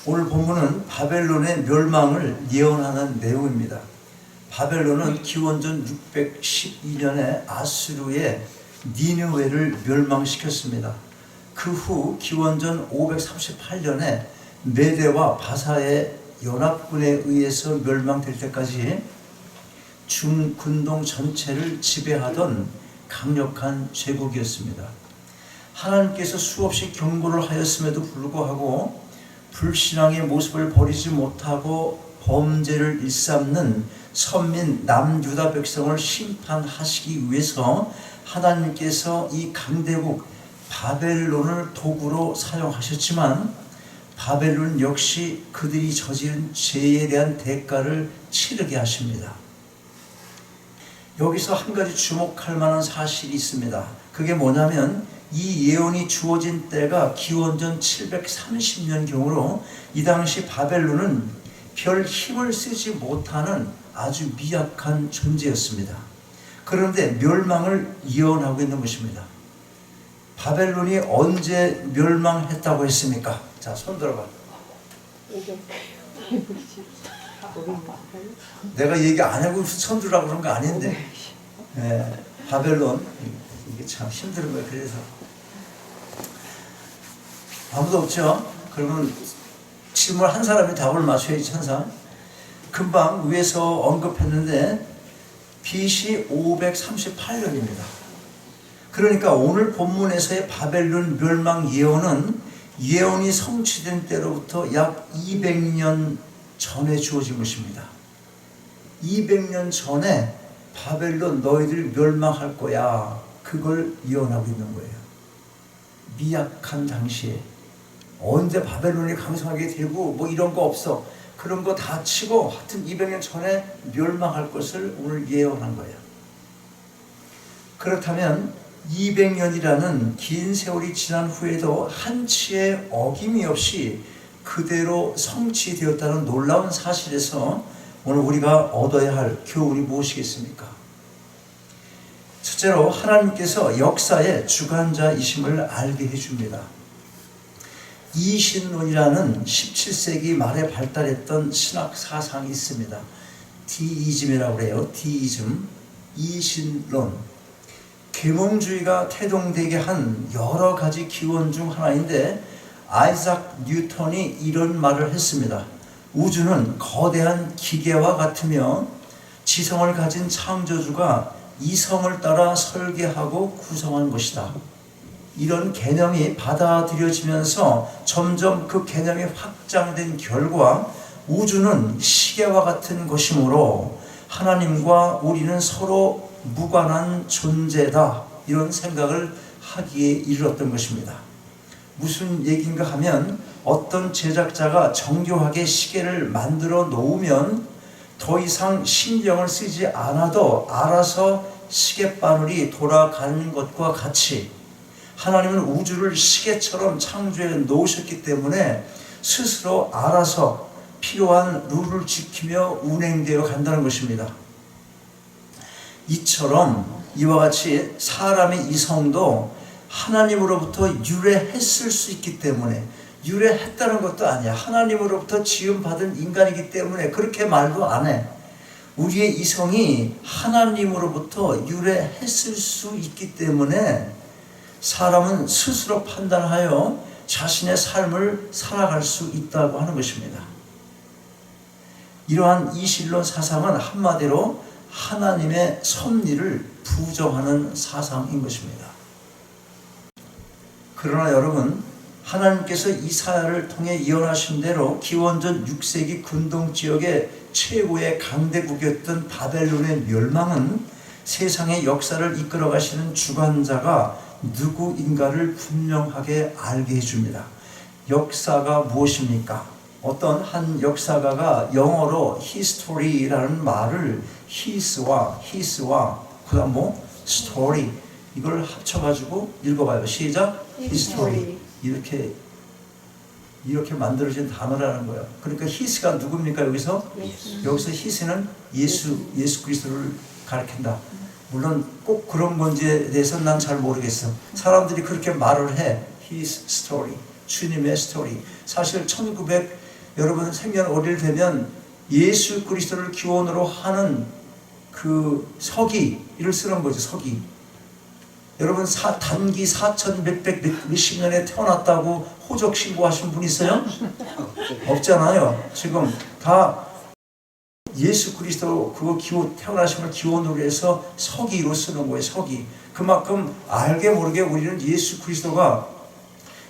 오늘 본문은 바벨론의 멸망을 예언하는 내용입니다. 바벨론은 기원전 612년에 아수르의 니느웨를 멸망시켰습니다. 그 후 기원전 538년에 메대와 바사의 연합군에 의해서 멸망될 때까지 중근동 전체를 지배하던 강력한 제국이었습니다. 하나님께서 수없이 경고를 하였음에도 불구하고 불신앙의 모습을 버리지 못하고 범죄를 일삼는 선민 남유다 백성을 심판하시기 위해서 하나님께서 이 강대국 바벨론을 도구로 사용하셨지만 바벨론 역시 그들이 저지른 죄에 대한 대가를 치르게 하십니다. 여기서 한 가지 주목할 만한 사실이 있습니다. 그게 뭐냐면 이 예언이 주어진 때가 기원전 730년경으로 이 당시 바벨론은 별 힘을 쓰지 못하는 아주 미약한 존재였습니다. 그런데 멸망을 예언하고 있는 것입니다. 바벨론이 언제 멸망했다고 했습니까? 자, 손 들어봐. 내가 얘기 안 하고 손 들으라고 그런 거 아닌데. 네, 바벨론. 이게 참 힘든 거예요. 그래서 아무도 없죠? 그러면 질문 한 사람이 답을 맞춰야지 항상. 금방 위에서 언급했는데 BC 538년입니다. 그러니까 오늘 본문에서의 바벨론 멸망 예언은 예언이 성취된 때로부터 약 200년 전에 주어진 것입니다. 200년 전에 바벨론 너희들 멸망할 거야. 그걸 예언하고 있는 거예요. 미약한 당시에 언제 바벨론이 강성하게 되고 뭐 이런 거 없어. 그런 거 다 치고 하여튼 200년 전에 멸망할 것을 오늘 예언한 거예요. 그렇다면 200년이라는 긴 세월이 지난 후에도 한치의 어김이 없이 그대로 성취되었다는 놀라운 사실에서 오늘 우리가 얻어야 할 교훈이 무엇이겠습니까? 첫째로 하나님께서 역사의 주관자이심을 알게 해줍니다. 이신론이라는 17세기 말에 발달했던 신학 사상이 있습니다. 디이즘이라고 해요. 디이즘, 이신론. 계몽주의가 태동되게 한 여러 가지 기원 중 하나인데 아이작 뉴턴이 이런 말을 했습니다. 우주는 거대한 기계와 같으며 지성을 가진 창조주가 이성을 따라 설계하고 구성한 것이다. 이런 개념이 받아들여지면서 점점 그 개념이 확장된 결과 우주는 시계와 같은 것이므로 하나님과 우리는 서로 무관한 존재다. 이런 생각을 하기에 이르렀던 것입니다. 무슨 얘기인가 하면 어떤 제작자가 정교하게 시계를 만들어 놓으면 더 이상 신경을 쓰지 않아도 알아서 시계바늘이 돌아가는 것과 같이 하나님은 우주를 시계처럼 창조해 놓으셨기 때문에 스스로 알아서 필요한 룰을 지키며 운행되어 간다는 것입니다. 이처럼 이와 같이 사람의 이성도 하나님으로부터 유래했을 수 있기 때문에 유래했다는 것도 아니야. 하나님으로부터 지음받은 인간이기 때문에 그렇게 말도 안 해. 우리의 이성이 하나님으로부터 유래했을 수 있기 때문에 사람은 스스로 판단하여 자신의 삶을 살아갈 수 있다고 하는 것입니다. 이러한 이신론 사상은 한마디로 하나님의 섭리를 부정하는 사상인 것입니다. 그러나 여러분, 하나님께서 이사야를 통해 예언하신 대로 기원전 6세기 근동 지역의 최고의 강대국이었던 바벨론의 멸망은 세상의 역사를 이끌어 가시는 주관자가 누구인가를 분명하게 알게 해줍니다. 역사가 무엇입니까? 어떤 한 역사가가 영어로 history라는 말을 his와 그 다음 story 이걸 합쳐가지고 읽어봐요. 시작. history. 이렇게 만들어진 단어라는 거예요. 그러니까 his가 누굽니까 여기서? 여기서 his는 예수 그리스도를 가리킨다. 물론 꼭 그런 건지에 대해서는 난 잘 모르겠어. 사람들이 그렇게 말을 해. His story. 주님의 스토리. 사실 여러분 생년월일 되면 예수 그리스도를 기원으로 하는 그 서기를 쓰는 거죠. 서기. 여러분 단기 4천 몇십 년에 태어났다고 호적 신고하신 분 있어요? 없잖아요. 지금 다 예수 그리스도 그거 태어나심을 기원으로 해서 서기로 쓰는 거예요. 서기. 그만큼 알게 모르게 우리는 예수 그리스도가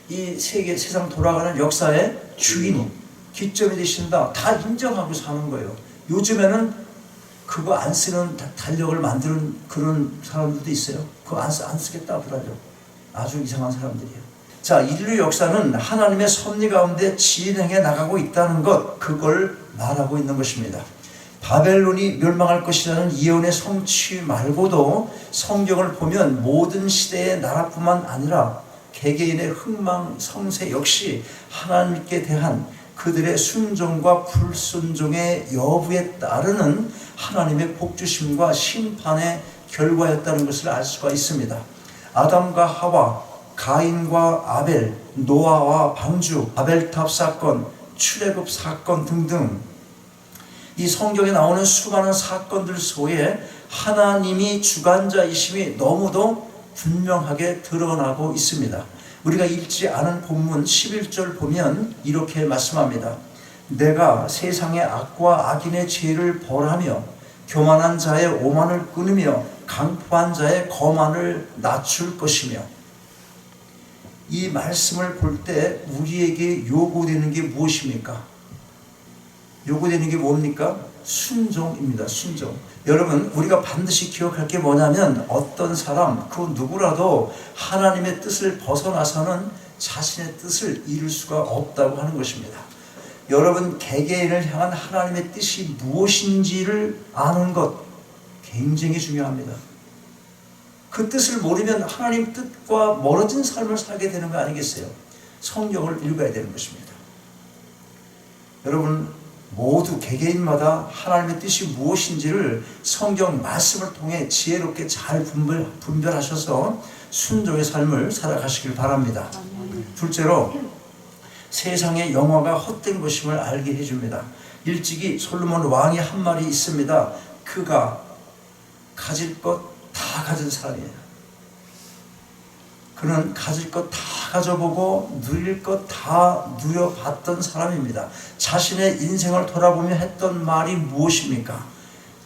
이 세상 돌아가는 역사의 주인, 기점이 되신다. 다 인정하고 사는 거예요. 요즘에는 그거 안 쓰는 달력을 만드는 그런 사람들도 있어요. 그거 안 쓰겠다 하더라고요. 아주 이상한 사람들이에요. 자, 인류 역사는 하나님의 섭리 가운데 진행해 나가고 있다는 것, 그걸 말하고 있는 것입니다. 바벨론이 멸망할 것이라는 예언의 성취 말고도 성경을 보면 모든 시대의 나라뿐만 아니라 개개인의 흥망, 성세 역시 하나님께 대한 그들의 순종과 불순종의 여부에 따르는 하나님의 복주심과 심판의 결과였다는 것을 알 수가 있습니다. 아담과 하와, 가인과 아벨, 노아와 방주, 바벨탑 사건, 출애굽 사건 등등 이 성경에 나오는 수많은 사건들 속에 하나님이 주관자이심이 너무도 분명하게 드러나고 있습니다. 우리가 읽지 않은 본문 11절 보면 이렇게 말씀합니다. 내가 세상의 악과 악인의 죄를 벌하며 교만한 자의 오만을 끊으며 강포한 자의 거만을 낮출 것이며. 이 말씀을 볼 때 우리에게 요구되는 게 무엇입니까? 요구되는 게 뭡니까? 순종입니다. 순종. 여러분, 우리가 반드시 기억할 게 뭐냐면 어떤 사람, 그 누구라도 하나님의 뜻을 벗어나서는 자신의 뜻을 이룰 수가 없다고 하는 것입니다. 여러분, 개개인을 향한 하나님의 뜻이 무엇인지를 아는 것 굉장히 중요합니다. 그 뜻을 모르면 하나님 뜻과 멀어진 삶을 살게 되는 거 아니겠어요? 성경을 읽어야 되는 것입니다. 여러분, 모두 개개인마다 하나님의 뜻이 무엇인지를 성경 말씀을 통해 지혜롭게 잘 분별하셔서 순종의 삶을 살아가시길 바랍니다. 둘째로 세상의 영화가 헛된 것임을 알게 해줍니다. 일찍이 솔로몬 왕이 한 말이 있습니다. 그가 가질 것 다 가진 사람이에요. 그는 가질 것 다 가져보고 누릴 것 다 누려봤던 사람입니다. 자신의 인생을 돌아보며 했던 말이 무엇입니까?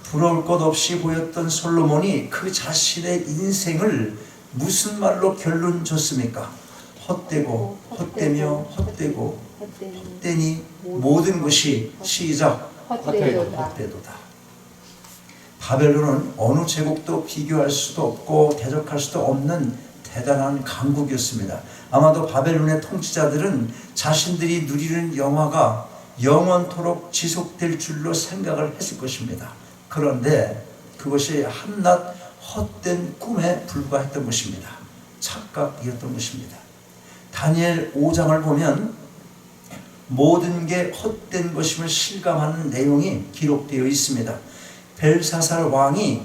부러울 것 없이 보였던 솔로몬이 그 자신의 인생을 무슨 말로 결론 줬습니까? 헛되고 헛되며 헛되고 헛되니 모든 것이 시작 헛되도다. 바벨론은 어느 제국도 비교할 수도 없고 대적할 수도 없는 대단한 강국이었습니다. 아마도 바벨론의 통치자들은 자신들이 누리는 영화가 영원토록 지속될 줄로 생각을 했을 것입니다. 그런데 그것이 한낱 헛된 꿈에 불과했던 것입니다. 착각이었던 것입니다. 다니엘 5장을 보면 모든 게 헛된 것임을 실감하는 내용이 기록되어 있습니다. 벨사살 왕이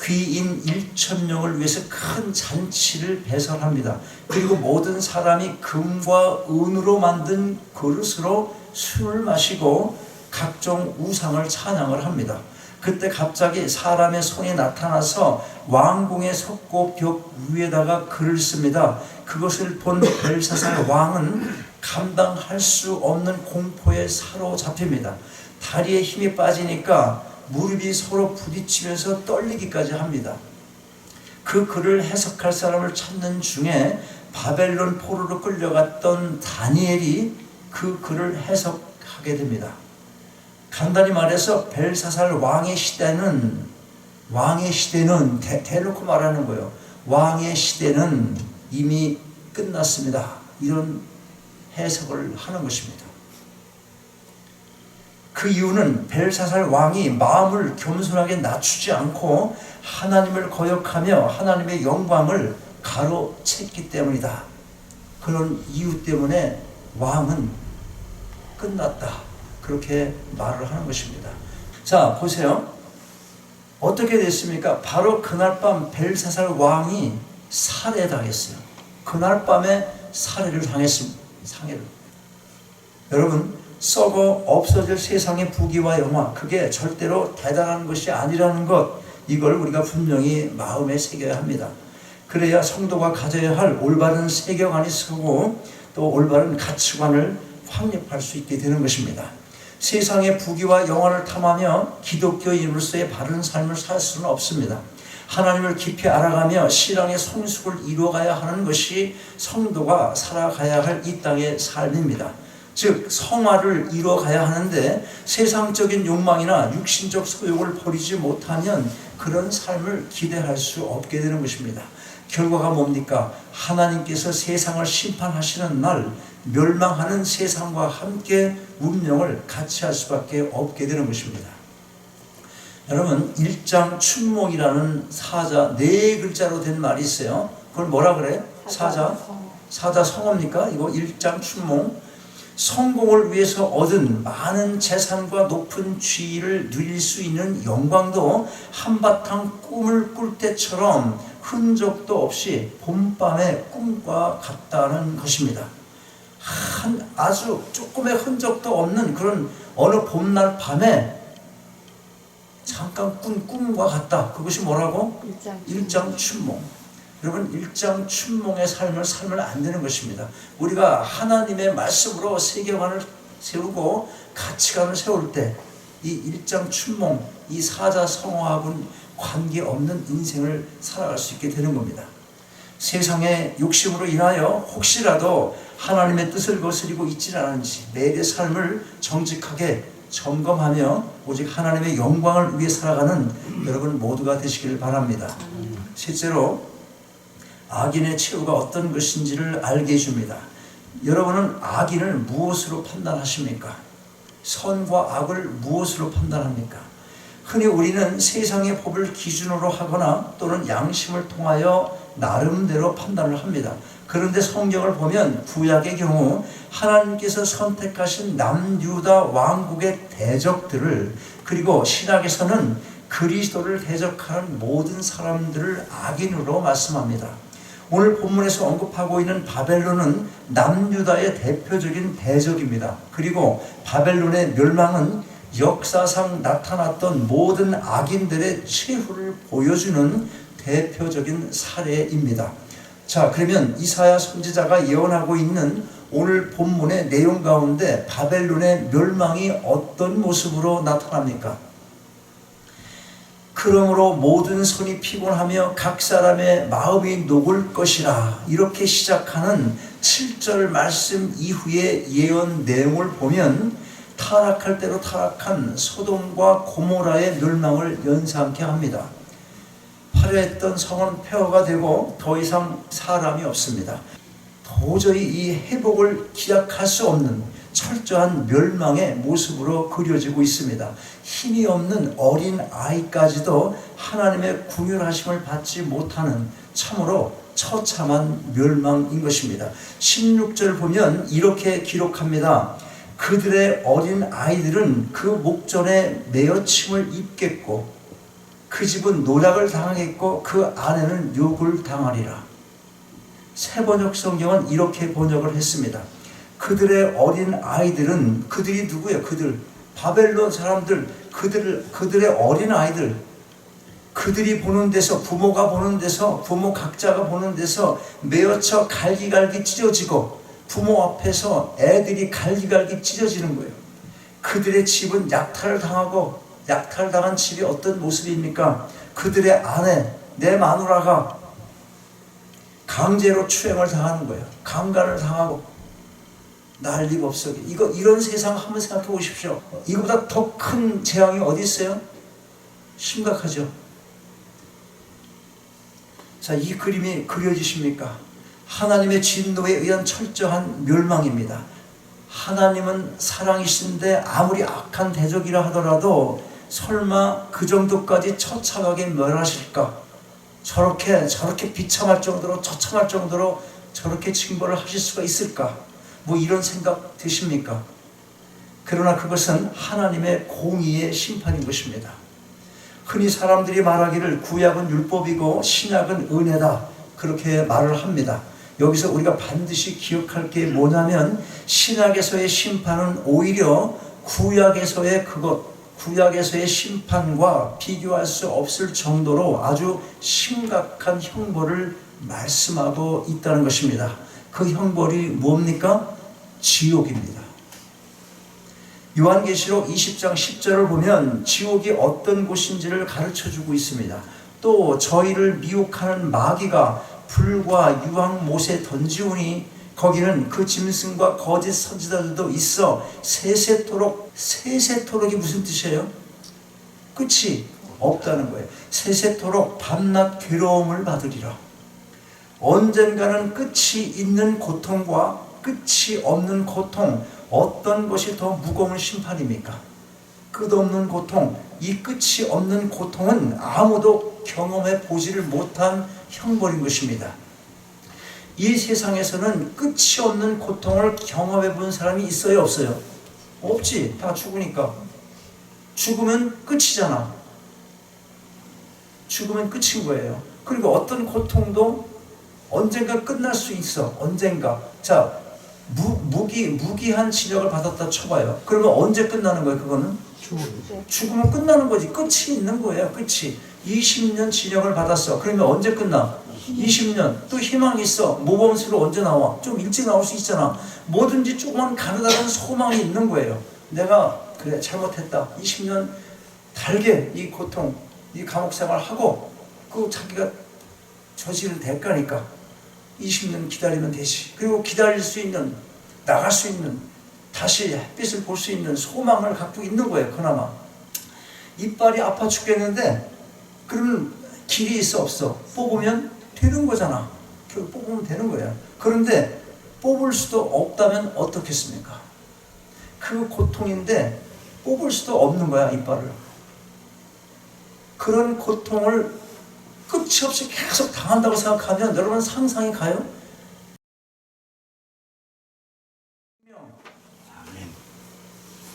귀인 1,000명을 위해서 큰 잔치를 배설합니다. 그리고 모든 사람이 금과 은으로 만든 그릇으로 술을 마시고 각종 우상을 찬양을 합니다. 그때 갑자기 사람의 손이 나타나서 왕궁의 석고벽 위에다가 글을 씁니다. 그것을 본 벨사살 왕은 감당할 수 없는 공포에 사로잡힙니다. 다리에 힘이 빠지니까 무릎이 서로 부딪히면서 떨리기까지 합니다. 그 글을 해석할 사람을 찾는 중에 바벨론 포로로 끌려갔던 다니엘이 그 글을 해석하게 됩니다. 간단히 말해서 벨사살 왕의 시대는 대놓고 말하는 거예요. 왕의 시대는 이미 끝났습니다. 이런 해석을 하는 것입니다. 그 이유는 벨사살 왕이 마음을 겸손하게 낮추지 않고 하나님을 거역하며 하나님의 영광을 가로챘기 때문이다. 그런 이유 때문에 왕은 끝났다. 그렇게 말을 하는 것입니다. 자, 보세요. 어떻게 됐습니까? 바로 그날 밤 벨사살 왕이 살해당했어요. 그날 밤에 살해를 당했습니다. 상해를. 여러분, 썩어 없어질 세상의 부귀와 영화, 그게 절대로 대단한 것이 아니라는 것, 이걸 우리가 분명히 마음에 새겨야 합니다. 그래야 성도가 가져야 할 올바른 세계관이 서고 또 올바른 가치관을 확립할 수 있게 되는 것입니다. 세상의 부귀와 영화를 탐하며 기독교인으로서의 바른 삶을 살 수는 없습니다. 하나님을 깊이 알아가며 신앙의 성숙을 이루어가야 하는 것이 성도가 살아가야 할 이 땅의 삶입니다. 즉 성화를 이루어가야 하는데 세상적인 욕망이나 육신적 소욕을 버리지 못하면 그런 삶을 기대할 수 없게 되는 것입니다. 결과가 뭡니까? 하나님께서 세상을 심판하시는 날 멸망하는 세상과 함께 운명을 같이 할 수밖에 없게 되는 것입니다. 여러분, 일장춘몽이라는 사자 4글자로 된 말이 있어요. 그걸 뭐라 그래? 사자 성어입니까? 이거 일장춘몽. 성공을 위해서 얻은 많은 재산과 높은 지위를 누릴 수 있는 영광도 한바탕 꿈을 꿀 때처럼 흔적도 없이 봄밤의 꿈과 같다는 것입니다. 아주 조금의 흔적도 없는 그런 어느 봄날 밤에 잠깐 꾼 꿈과 같다. 그것이 뭐라고? 일장춘몽. 여러분, 일장춘몽의 삶을 살면 안 되는 것입니다. 우리가 하나님의 말씀으로 세계관을 세우고 가치관을 세울 때 이 일장춘몽, 이 사자성어하고는 관계없는 인생을 살아갈 수 있게 되는 겁니다. 세상의 욕심으로 인하여 혹시라도 하나님의 뜻을 거스리고 있지는 않은지 매일의 삶을 정직하게 점검하며 오직 하나님의 영광을 위해 살아가는 여러분 모두가 되시길 바랍니다. 실제로 악인의 최후가 어떤 것인지를 알게 해줍니다. 여러분은 악인을 무엇으로 판단하십니까? 선과 악을 무엇으로 판단합니까? 흔히 우리는 세상의 법을 기준으로 하거나 또는 양심을 통하여 나름대로 판단을 합니다. 그런데 성경을 보면 구약의 경우 하나님께서 선택하신 남유다 왕국의 대적들을, 그리고 신약에서는 그리스도를 대적하는 모든 사람들을 악인으로 말씀합니다. 오늘 본문에서 언급하고 있는 바벨론은 남유다의 대표적인 대적입니다. 그리고 바벨론의 멸망은 역사상 나타났던 모든 악인들의 최후를 보여주는 대표적인 사례입니다. 자, 그러면 이사야 선지자가 예언하고 있는 오늘 본문의 내용 가운데 바벨론의 멸망이 어떤 모습으로 나타납니까? 그러므로 모든 손이 피곤하며 각 사람의 마음이 녹을 것이라, 이렇게 시작하는 7절 말씀 이후의 예언 내용을 보면 타락할 대로 타락한 소돔과 고모라의 멸망을 연상케 합니다. 화려했던 성은 폐허가 되고 더 이상 사람이 없습니다. 도저히 이 회복을 기약할 수 없는 철저한 멸망의 모습으로 그려지고 있습니다. 힘이 없는 어린 아이까지도 하나님의 궁휼하심을 받지 못하는 참으로 처참한 멸망인 것입니다. 16절 보면 이렇게 기록합니다. 그들의 어린 아이들은 그 목전에 매어침을 입겠고 그 집은 노략을 당하겠고 그 아내는 욕을 당하리라. 새번역 성경은 이렇게 번역을 했습니다. 그들의 어린 아이들은, 그들이 누구예요? 그들, 바벨론 사람들, 그들의 어린 아이들, 그들이 보는 데서, 부모가 보는 데서, 부모 각자가 보는 데서 매어쳐 갈기갈기 찢어지고 부모 앞에서 애들이 갈기갈기 찢어지는 거예요. 그들의 집은 약탈을 당하고, 약탈당한 집이 어떤 모습입니까? 그들의 아내, 내 마누라가 강제로 추행을 당하는 거예요. 강간을 당하고 난리법석이. 이런 세상 한번 생각해 보십시오. 이거보다 더 큰 재앙이 어디 있어요? 심각하죠. 자, 이 그림이 그려지십니까? 하나님의 진노에 의한 철저한 멸망입니다. 하나님은 사랑이신데 아무리 악한 대적이라 하더라도 설마 그 정도까지 처참하게 멸하실까? 저렇게 비참할 정도로, 처참할 정도로 저렇게 징벌을 하실 수가 있을까? 뭐 이런 생각 드십니까? 그러나 그것은 하나님의 공의의 심판인 것입니다. 흔히 사람들이 말하기를 구약은 율법이고 신약은 은혜다, 그렇게 말을 합니다. 여기서 우리가 반드시 기억할 게 뭐냐면 신약에서의 심판은 오히려 구약에서의 심판과 비교할 수 없을 정도로 아주 심각한 형벌을 말씀하고 있다는 것입니다. 그 형벌이 뭡니까? 지옥입니다. 요한계시록 20장 10절을 보면 지옥이 어떤 곳인지를 가르쳐주고 있습니다. 또 저희를 미혹하는 마귀가 불과 유황 못에 던지우니 거기는 그 짐승과 거짓 선지자들도 있어 세세토록이 무슨 뜻이에요? 끝이 없다는 거예요. 세세토록 밤낮 괴로움을 받으리라. 언젠가는 끝이 있는 고통과 끝이 없는 고통, 어떤 것이 더 무거운 심판입니까? 끝없는 고통, 이 끝이 없는 고통은 아무도 경험해 보지를 못한 형벌인 것입니다. 이 세상에서는 끝이 없는 고통을 경험해 본 사람이 있어요, 없어요? 없지. 다 죽으니까. 죽으면 끝이잖아. 죽으면 끝인 거예요. 그리고 어떤 고통도 언젠가 끝날 수 있어. 언젠가. 자, 무기한 진역을 받았다 쳐봐요. 그러면 언제 끝나는 거예요? 그거는? 죽으면 끝나는 거지. 끝이 있는 거예요. 끝이. 20년 진역을 받았어. 그러면 언제 끝나? 20년. 또 희망이 있어. 모범수로 언제 나와? 좀 일찍 나올 수 있잖아. 뭐든지 조금만 가느다라는 소망이 있는 거예요. 내가 그래 잘못했다. 20년 달게 이 고통, 이 감옥 생활하고 그 자기가 저지른 대가니까 20년 기다리면 되지. 그리고 기다릴 수 있는, 나갈 수 있는, 다시 햇빛을 볼 수 있는 소망을 갖고 있는 거예요. 그나마 이빨이 아파 죽겠는데 그러면 길이 있어 없어? 뽑으면 되는 거잖아. 결국 뽑으면 되는 거야. 그런데 뽑을 수도 없다면 어떻겠습니까? 그 고통인데 뽑을 수도 없는 거야, 이빨을. 그런 고통을 끝이 없이 계속 당한다고 생각하면 여러분 상상이 가요?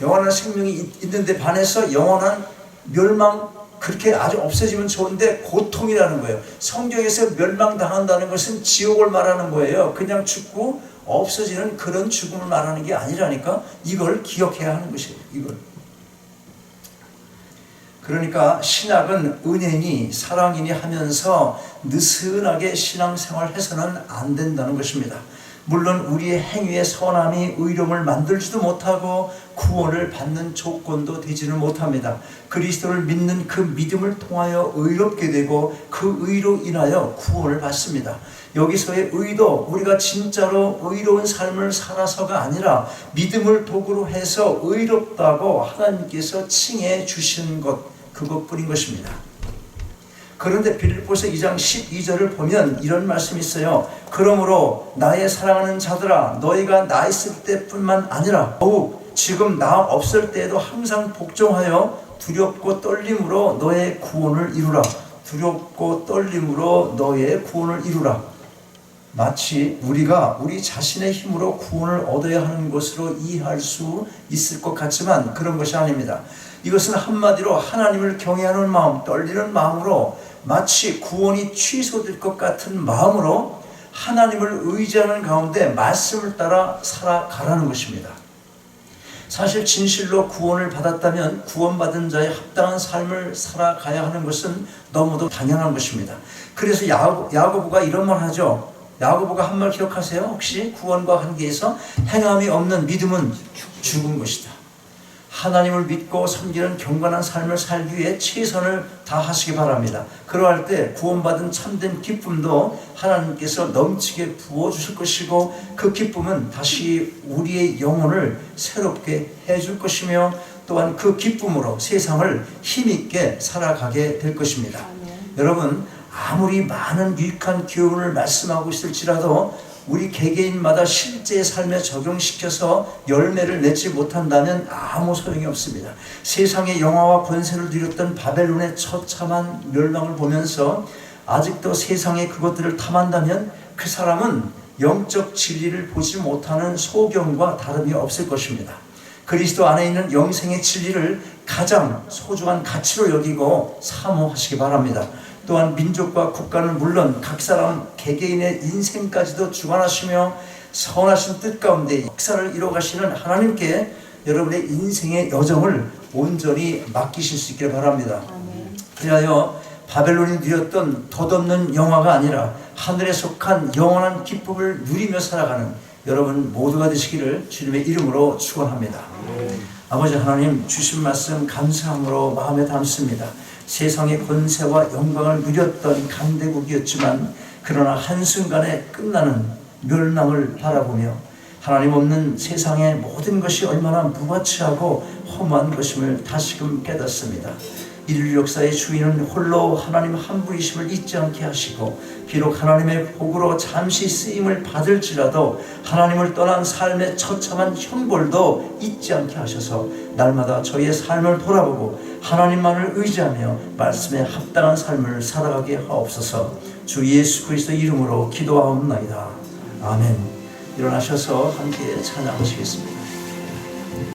영원한 생명이 있는데 반해서 영원한 멸망, 그렇게 아주 없어지면 좋은데 고통이라는 거예요. 성경에서 멸망당한다는 것은 지옥을 말하는 거예요. 그냥 죽고 없어지는 그런 죽음을 말하는 게 아니라니까. 이걸 기억해야 하는 것이에요. 이걸. 그러니까 신약은 은혜니 사랑이니 하면서 느슨하게 신앙생활 해서는 안 된다는 것입니다. 물론 우리의 행위의 선함이 의로움을 만들지도 못하고 구원을 받는 조건도 되지는 못합니다. 그리스도를 믿는 그 믿음을 통하여 의롭게 되고 그 의로 인하여 구원을 받습니다. 여기서의 의도, 우리가 진짜로 의로운 삶을 살아서가 아니라 믿음을 도구로 해서 의롭다고 하나님께서 칭해 주신 것, 그것뿐인 것입니다. 그런데 빌립보서 2장 12절을 보면 이런 말씀이 있어요. 그러므로 나의 사랑하는 자들아, 너희가 나 있을 때뿐만 아니라 더욱 지금 나 없을 때에도 항상 복종하여 두렵고 떨림으로 너의 구원을 이루라. 두렵고 떨림으로 너의 구원을 이루라. 마치 우리가 우리 자신의 힘으로 구원을 얻어야 하는 것으로 이해할 수 있을 것 같지만 그런 것이 아닙니다. 이것은 한마디로 하나님을 경외하는 마음, 떨리는 마음으로 마치 구원이 취소될 것 같은 마음으로 하나님을 의지하는 가운데 말씀을 따라 살아가라는 것입니다. 사실 진실로 구원을 받았다면 구원받은 자의 합당한 삶을 살아가야 하는 것은 너무도 당연한 것입니다. 그래서 야고보가 이런 말 하죠. 야고보가 한 말 기억하세요? 혹시 구원과 관계에서 행함이 없는 믿음은 죽은 것이다. 하나님을 믿고 섬기는 경건한 삶을 살기 위해 최선을 다하시기 바랍니다. 그러할 때 구원받은 참된 기쁨도 하나님께서 넘치게 부어주실 것이고 그 기쁨은 다시 우리의 영혼을 새롭게 해줄 것이며 또한 그 기쁨으로 세상을 힘있게 살아가게 될 것입니다. 여러분, 아무리 많은 유익한 교훈을 말씀하고 있을지라도 우리 개개인마다 실제 삶에 적용시켜서 열매를 맺지 못한다면 아무 소용이 없습니다. 세상의 영화와 권세를 누렸던 바벨론의 처참한 멸망을 보면서 아직도 세상의 그것들을 탐한다면 그 사람은 영적 진리를 보지 못하는 소경과 다름이 없을 것입니다. 그리스도 안에 있는 영생의 진리를 가장 소중한 가치로 여기고 사모하시기 바랍니다. 또한 민족과 국가는 물론 각 사람 개개인의 인생까지도 주관하시며 선하신 뜻 가운데 역사를 이뤄가시는 하나님께 여러분의 인생의 여정을 온전히 맡기실 수 있기를 바랍니다. 그리하여 바벨론이 누렸던 덧없는 영화가 아니라 하늘에 속한 영원한 기쁨을 누리며 살아가는 여러분 모두가 되시기를 주님의 이름으로 축원합니다. 아버지 하나님, 주신 말씀 감사함으로 마음에 담습니다. 세상의 권세와 영광을 누렸던 강대국이었지만 그러나 한순간에 끝나는 멸망을 바라보며 하나님 없는 세상의 모든 것이 얼마나 무가치하고 험한 것임을 다시금 깨닫습니다. 인류 역사의 주인은 홀로 하나님 한 분이심을 잊지 않게 하시고 비록 하나님의 복으로 잠시 쓰임을 받을지라도 하나님을 떠난 삶의 처참한 형벌도 잊지 않게 하셔서 날마다 저희의 삶을 돌아보고 하나님만을 의지하며 말씀에 합당한 삶을 살아가게 하옵소서. 주 예수 그리스도 이름으로 기도하옵나이다. 아멘. 일어나셔서 함께 찬양하시겠습니다.